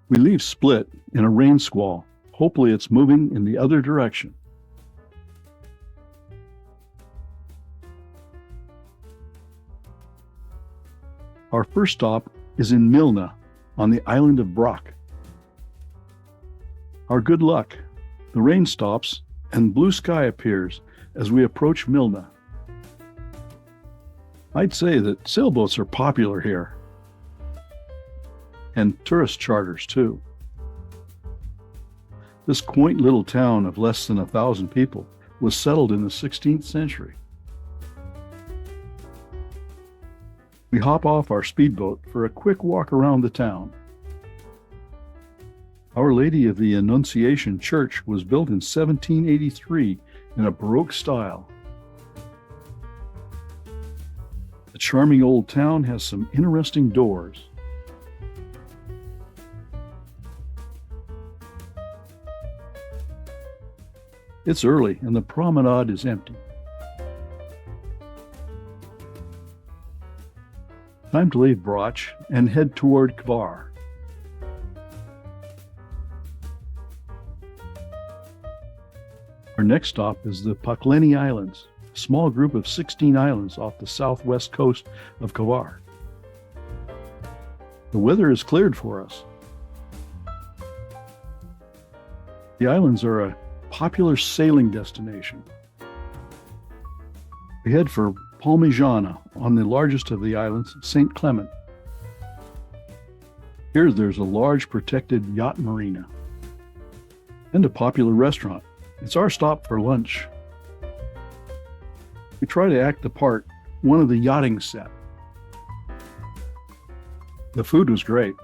We leave Split in a rain squall. Hopefully it's moving in the other direction. Our first stop is in Milna on the Island of Brač. Our good luck, the rain stops and blue sky appears as we approach Milna. I'd say that sailboats are popular here, and tourist charters too. This quaint little town of less than 1,000 people was settled in the 16th century. We hop off our speedboat for a quick walk around the town. Our Lady of the Annunciation Church was built in 1783 in a Baroque style. The charming old town has some interesting doors. It's early and the promenade is empty. Time to leave Brač and head toward Hvar. Our next stop is the Pakleni Islands, a small group of 16 islands off the southwest coast of Hvar. The weather is cleared for us. The islands are a popular sailing destination. We head for Palmijana on the largest of the islands, St. Clement. Here there's a large protected yacht marina and a popular restaurant. It's our stop for lunch. We try to act the part, one of the yachting set. The food was great.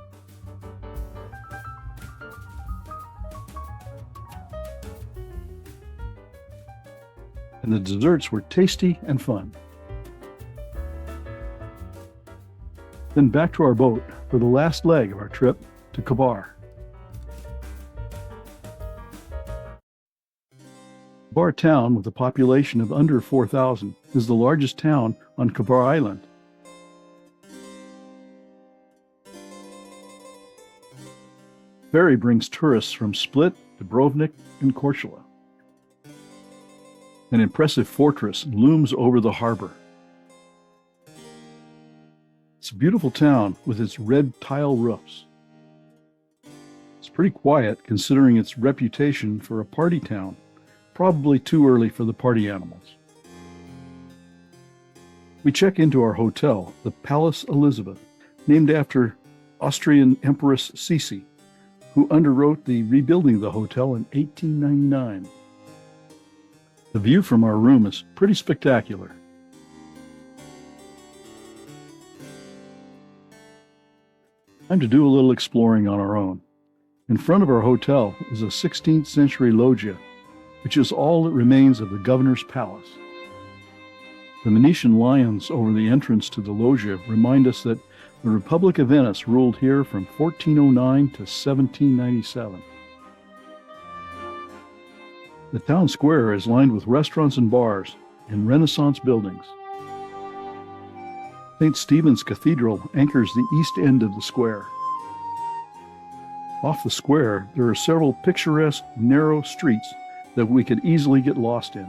And the desserts were tasty and fun. Then back to our boat for the last leg of our trip to Hvar. Hvar Town, with a population of under 4,000, is the largest town on Hvar Island. Ferry brings tourists from Split, Dubrovnik, and Korčula. An impressive fortress looms over the harbor. It's a beautiful town with its red tile roofs. It's pretty quiet considering its reputation for a party town. Probably too early for the party animals. We check into our hotel, the Palace Elizabeth, named after Austrian Empress Sisi, who underwrote the rebuilding of the hotel in 1899. The view from our room is pretty spectacular. Time to do a little exploring on our own. In front of our hotel is a 16th century loggia, which is all that remains of the governor's palace. The Venetian lions over the entrance to the loggia remind us that the Republic of Venice ruled here from 1409 to 1797. The town square is lined with restaurants and bars and Renaissance buildings. St. Stephen's Cathedral anchors the east end of the square. Off the square, there are several picturesque, narrow streets that we could easily get lost in.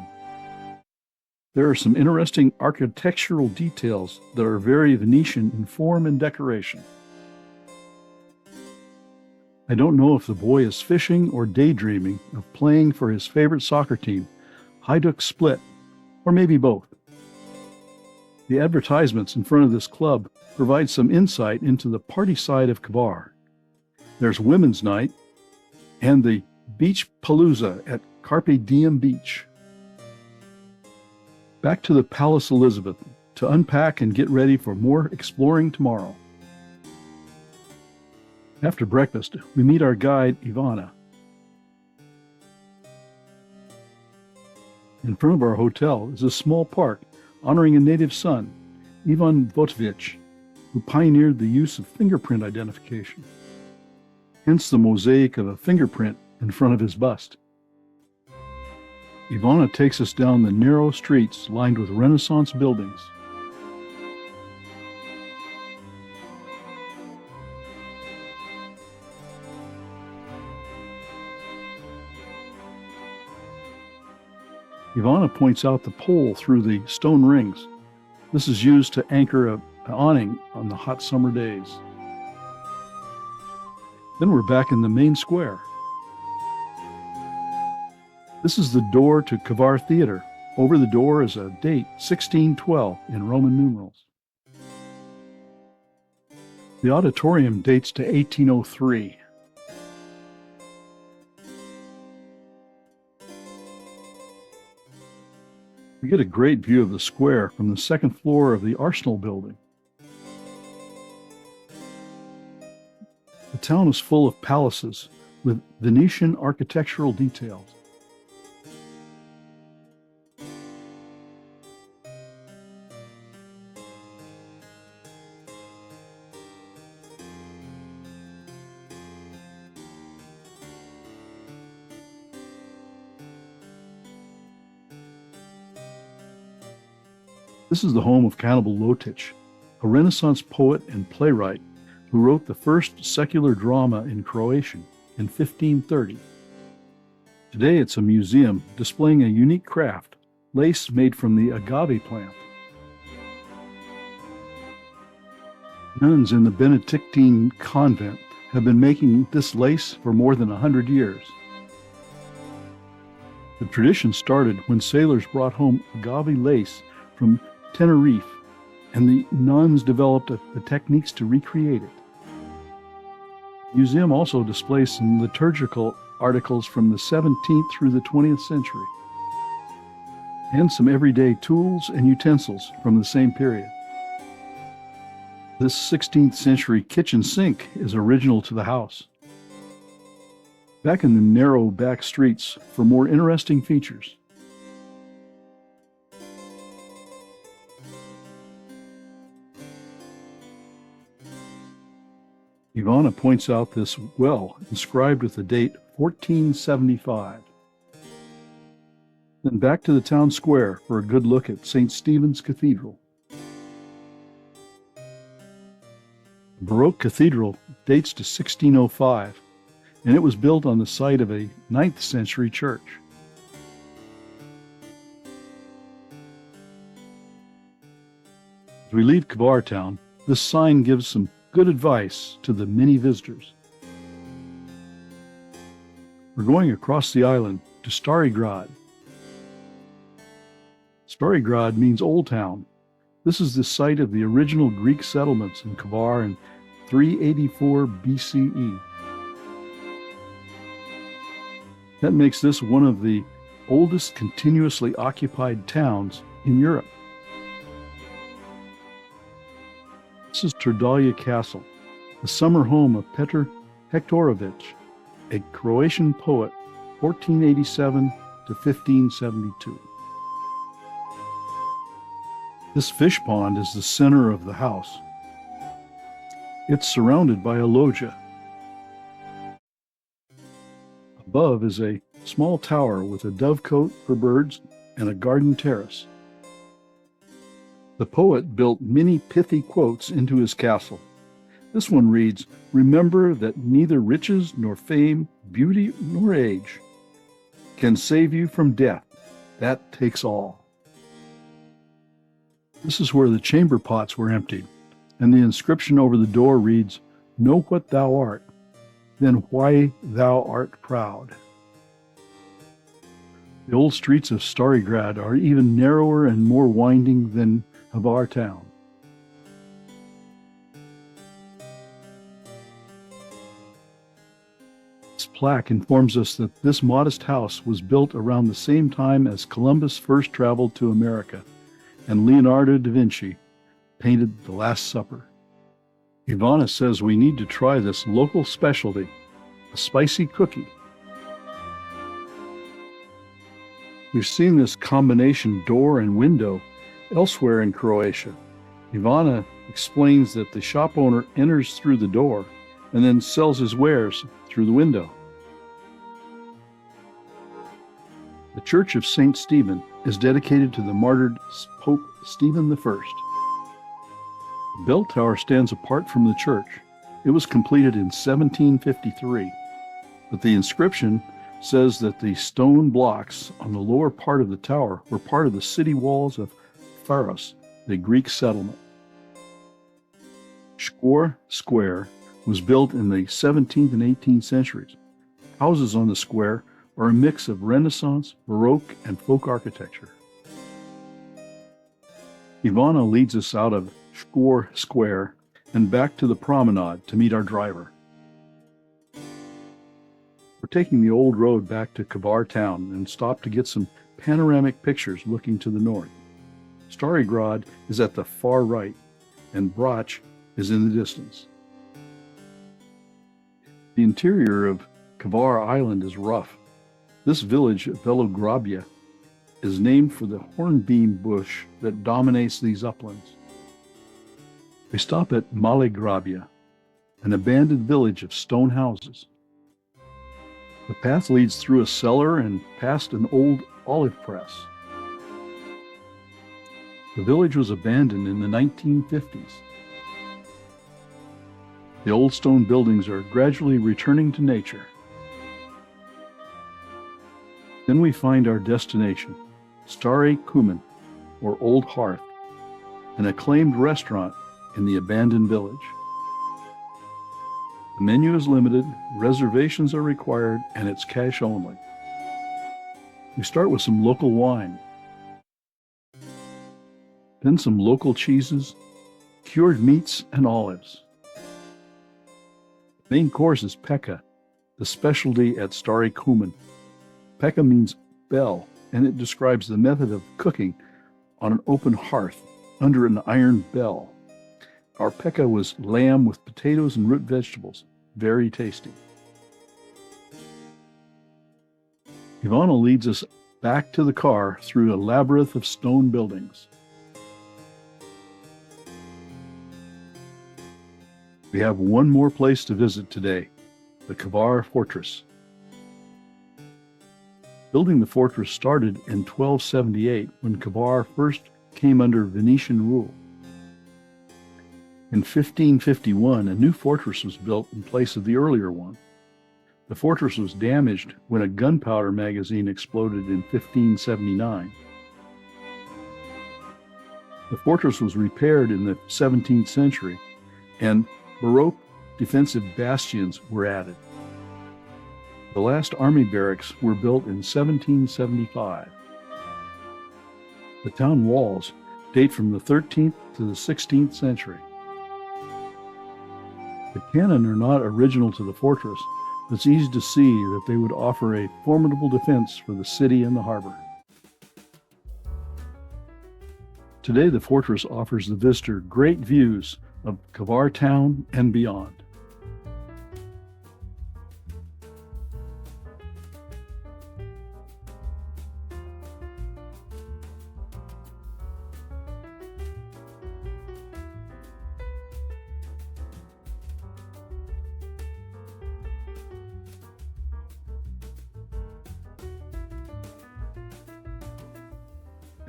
There are some interesting architectural details that are very Venetian in form and decoration. I don't know if the boy is fishing or daydreaming of playing for his favorite soccer team, Hajduk Split, or maybe both. The advertisements in front of this club provide some insight into the party side of Hvar. There's Women's Night and the Beach Palooza at Carpe Diem Beach. Back to the Palace Elizabeth to unpack and get ready for more exploring tomorrow. After breakfast, we meet our guide, Ivana. In front of our hotel is a small park honoring a native son, Ivan Votvich, who pioneered the use of fingerprint identification. Hence the mosaic of a fingerprint in front of his bust. Ivana takes us down the narrow streets lined with Renaissance buildings. Ivana points out the pole through the stone rings. This is used to anchor an awning on the hot summer days. Then we're back in the main square. This is the door to Hvar Theater. Over the door is a date, 1612, in Roman numerals. The auditorium dates to 1803. We get a great view of the square from the second floor of the Arsenal building. The town is full of palaces with Venetian architectural details. This is the home of Cannibal Lotich, a Renaissance poet and playwright who wrote the first secular drama in Croatian in 1530. Today it's a museum displaying a unique craft, lace made from the agave plant. Nuns in the Benedictine convent have been making this lace for more than 100 years. The tradition started when sailors brought home agave lace from Tenerife, and the nuns developed the techniques to recreate it. The museum also displays some liturgical articles from the 17th through the 20th century, and some everyday tools and utensils from the same period. This 16th century kitchen sink is original to the house. Back in the narrow back streets for more interesting features. Ivana points out this well inscribed with the date 1475. Then back to the town square for a good look at St. Stephen's Cathedral. The Baroque cathedral dates to 1605, and it was built on the site of a 9th century church. As we leave Hvar Town, this sign gives some good advice to the many visitors. We're going across the island to Stari Grad. Stari Grad means Old Town. This is the site of the original Greek settlements in Hvar in 384 BCE. That makes this one of the oldest continuously occupied towns in Europe. This is Tvrdalia Castle, the summer home of Petar Hektorovich, a Croatian poet, 1487 to 1572. This fish pond is the center of the house. It's surrounded by a loggia. Above is a small tower with a dovecote for birds and a garden terrace. The poet built many pithy quotes into his castle. This one reads, "Remember that neither riches nor fame, beauty nor age can save you from death. That takes all." This is where the chamber pots were emptied, and the inscription over the door reads, "Know what thou art, then why thou art proud." The old streets of Stari Grad are even narrower and more winding than Hvar Town. This plaque informs us that this modest house was built around the same time as Columbus first traveled to America, and Leonardo da Vinci painted The Last Supper. Ivana says we need to try this local specialty, a spicy cookie. We've seen this combination door and window elsewhere in Croatia. Ivana explains that the shop owner enters through the door and then sells his wares through the window. The Church of St. Stephen is dedicated to the martyred Pope Stephen I. The bell tower stands apart from the church. It was completed in 1753, but the inscription says that the stone blocks on the lower part of the tower were part of the city walls of Pharos, the Greek settlement. Hvar Square was built in the 17th and 18th centuries. Houses on the square are a mix of Renaissance, Baroque, and folk architecture. Ivana leads us out of Hvar Square and back to the promenade to meet our driver. We're taking the old road back to Hvar Town and stop to get some panoramic pictures looking to the north. Stari Grad is at the far right, and Brač is in the distance. The interior of Hvar Island is rough. This village of Velograbia is named for the hornbeam bush that dominates these uplands. We stop at Male Grabia, an abandoned village of stone houses. The path leads through a cellar and past an old olive press. The village was abandoned in the 1950s. The old stone buildings are gradually returning to nature. Then we find our destination, Stari Grad, or Old Hearth, an acclaimed restaurant in the abandoned village. The menu is limited, reservations are required, and it's cash only. We start with some local wine, then some local cheeses, cured meats, and olives. The main course is Peka, the specialty at Stari Grad. Peka means bell, and it describes the method of cooking on an open hearth under an iron bell. Our Peka was lamb with potatoes and root vegetables. Very tasty. Ivana leads us back to the car through a labyrinth of stone buildings. We have one more place to visit today, the Hvar Fortress. Building the fortress started in 1278 when Hvar first came under Venetian rule. In 1551, a new fortress was built in place of the earlier one. The fortress was damaged when a gunpowder magazine exploded in 1579. The fortress was repaired in the 17th century, and Baroque defensive bastions were added. The last army barracks were built in 1775. The town walls date from the 13th to the 16th century. The cannon are not original to the fortress, but it's easy to see that they would offer a formidable defense for the city and the harbor. Today, the fortress offers the visitor great views of Hvar Town and beyond.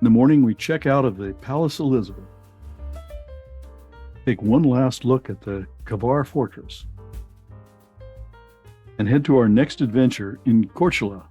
In the morning, we check out of the Palace Elizabeth. Take one last look at the Hvar Fortress and head to our next adventure in Korčula.